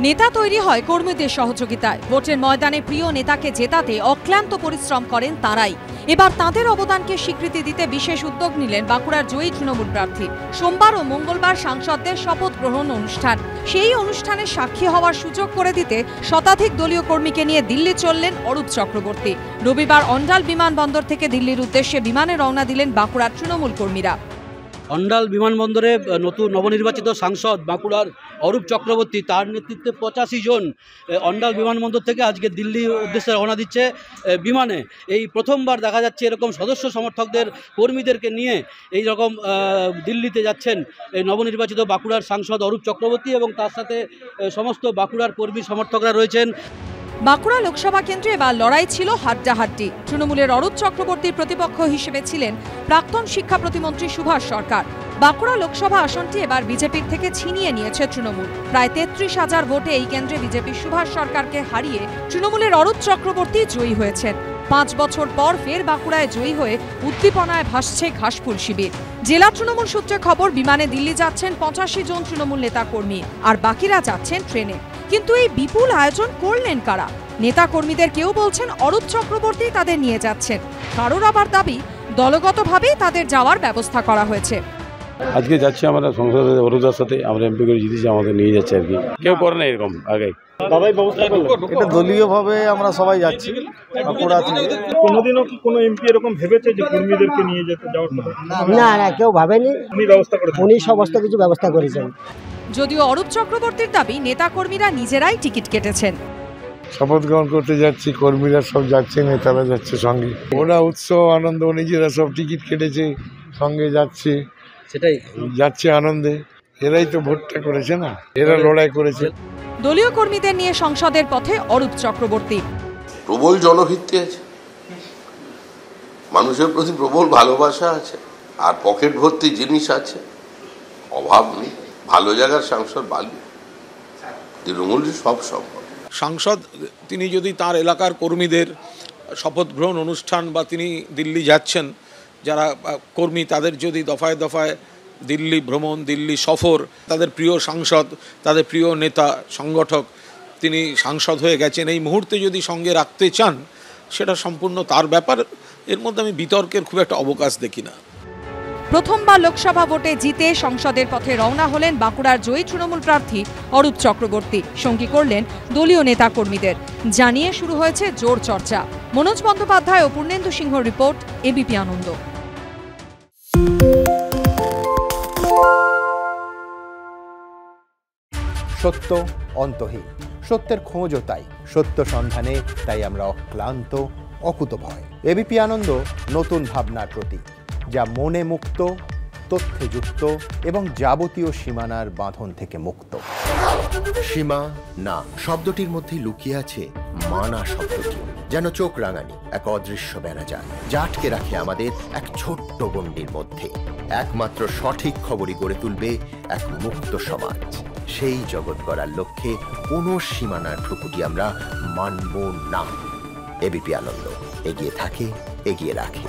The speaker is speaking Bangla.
নেতা তৈরি হয় কর্মীদের সহযোগিতায়। ভোটের ময়দানে প্রিয় নেতাকে জেতাতে অক্লান্ত পরিশ্রম করেন তারাই। এবার তাঁদের অবদানকে স্বীকৃতি দিতে বিশেষ উদ্যোগ নিলেন বাঁকুড়ার জয়ী তৃণমূল প্রার্থী। সোমবার ও মঙ্গলবার সাংসদদের শপথ গ্রহণ অনুষ্ঠান। সেই অনুষ্ঠানে সাক্ষী হওয়ার সুযোগ করে দিতে শতাধিক দলীয় কর্মীকে নিয়ে দিল্লি চললেন অরূপ চক্রবর্তী। রবিবার অন্ডাল বিমানবন্দর থেকে দিল্লির উদ্দেশ্যে বিমানে রওনা দিলেন বাঁকুড়ার তৃণমূল কর্মীরা। অন্ডাল বিমানবন্দরে নতুন নবনির্বাচিত সাংসদ বাঁকুড়ার অরূপ চক্রবর্তী, তার নেতৃত্বে 85 জন অন্ডাল বিমানবন্দর থেকে আজকে দিল্লির উদ্দেশ্যে রওনা দিচ্ছে বিমানে। এই প্রথমবার দেখা যাচ্ছে এরকম সদস্য সমর্থকদের কর্মীদেরকে নিয়ে এই রকম দিল্লিতে যাচ্ছেন এই নবনির্বাচিত বাঁকুড়ার সাংসদ অরূপ চক্রবর্তী এবং তার সাথে সমস্ত বাঁকুড়ার কর্মী সমর্থকরা রয়েছেন। বাঁকুড়া লোকসভা কেন্দ্রে এবার লড়াই ছিল হাড্ডাহাড্ডি। তৃণমূলের অরূপ চক্রবর্তীর প্রতিপক্ষ হিসেবে ছিলেন প্রাক্তন শিক্ষা প্রতিমন্ত্রী সুভাষ সরকার। বাঁকুড়া লোকসভা আসনটি এবার বিজেপির থেকে ছিনিয়ে নিয়েছে তৃণমূল। প্রায় 33,000 ভোটে এই কেন্দ্রে বিজেপি সুভাষ সরকারকে হারিয়ে তৃণমূলের অরূপ চক্রবর্তী জয়ী হয়েছেন। 5 বছর পর ফের বাঁকুড়ায় জয়ী হয়ে উদ্দীপনায় ভাসছে ঘাসফুল শিবির। জেলা তৃণমূল সূত্রে খবর, বিমানে দিল্লি যাচ্ছেন 85 জন তৃণমূল নেতা কর্মী, আর বাকিরা যাচ্ছেন ট্রেনে। কিন্তু এই বিপুল আয়োজন করলেন কারা? নেতা কর্মীদের কেউ বলছেন অরূপ চক্রবর্তী তাদের নিয়ে যাচ্ছেন, কারোর আবার দাবি দলগতভাবেই তাদের যাওয়ার ব্যবস্থা করা হয়েছে। আজকে যাচ্ছি আমরা সংসদে অরূপদার সাথে, আমরা এমপি করে জিতেছি, আমাদের নিয়ে যাচ্ছে আর কি। কেউ করে না এরকম আগে। দাদাই ব্যবস্থা করলো। এটা দলীয়ভাবে আমরা সবাই যাচ্ছি। কোনোদিনও কি কোনো এমপি এরকম ভেবেছে যে কর্মীদেরকে নিয়ে যেতে যাওয়ার কথা? না না, কেউ ভাবেনি। উনি ব্যবস্থা করেছেন, উনি সমস্ত কিছু ব্যবস্থা করেছেন। যদিও অরূপ চক্রবর্তীর দাবি নেতা কর্মীরা নিজেরাই টিকিট কেটেছেন। শপথ গ্রহণ করতে যাচ্ছি, কর্মীরা সব যাচ্ছে, নেতারা যাচ্ছে সঙ্গে। ওরা উৎসব আনন্দ, নিজেরা সব টিকিট কেটেছে, সঙ্গে যাচ্ছে, সেটাই যাচ্ছে আনন্দে। এরাই তো ভোটটা করেছে না, এরা লড়াই করেছে। দলীয় কর্মীদের নিয়ে সংসদের পথে অরূপ চক্রবর্তী। প্রবল জনভিত্তি আছে, মানুষের প্রতি প্রবল ভালোবাসা আছে, আর পকেট ভর্তি জিনিস আছে, অভাব নেই। ভালো জায়গার সাংসদ ভালো, তৃণমূল সব সম্ভব। সাংসদ তিনি যদি তার এলাকার কর্মীদের শপথ গ্রহণ অনুষ্ঠান বা তিনি দিল্লি যাচ্ছেন, যারা কর্মী তাদের যদি দফায় দফায় দিল্লি ভ্রমণ, দিল্লি সফর, তাদের প্রিয় সাংসদ, তাদের প্রিয় নেতা সংগঠক তিনি সাংসদ হয়ে গেছেন, এই মুহূর্তে যদি সঙ্গে রাখতে চান সেটা সম্পূর্ণ তার ব্যাপার। এর মধ্যে আমি বিতর্কের খুব একটা অবকাশ দেখি না। প্রথমবার লোকসভা ভোটে জিতে সংসদের পথে রওনা হলেন বাঁকুড়ার জয়ী তৃণমূল প্রার্থী অরূপ চক্রবর্তী। সঙ্গী করলেন দলীয় নেতা কর্মীদের। জানিয়ে শুরু হয়েছে জোর চর্চা। মনোজ বন্দ্যোপাধ্যায় ও পূর্ণেন্দু সিংহ রিপোর্ট, এবিপি আনন্দ। সত্য অন্তহীন, সত্যের খোঁজও তাই, সত্য সন্ধানে তাই আমরা অক্লান্ত, অকুতভয়। এবিপি আনন্দ নতুন ভাবনার প্রতীক, যা মনে মুক্ত, তথ্যে যুক্ত এবং যাবতীয় সীমানার বাঁধন থেকে মুক্ত। সীমা না শব্দটির মধ্যে লুকিয়ে আছে মানা শব্দটি, যেন চোখ রাঙানি এক অদৃশ্য ব্যানাজার, যা আটকে রাখে আমাদের এক ছোট্ট গণ্ডির মধ্যে। একমাত্র সঠিক খবরই গড়ে তুলবে এক মুক্ত সমাজ। সেই জগৎ গড়ার লক্ষ্যে কোনো সীমানার ঠুকুটি আমরা মানব না। এবিপি আনন্দ এগিয়ে থাকে, এগিয়ে রাখে।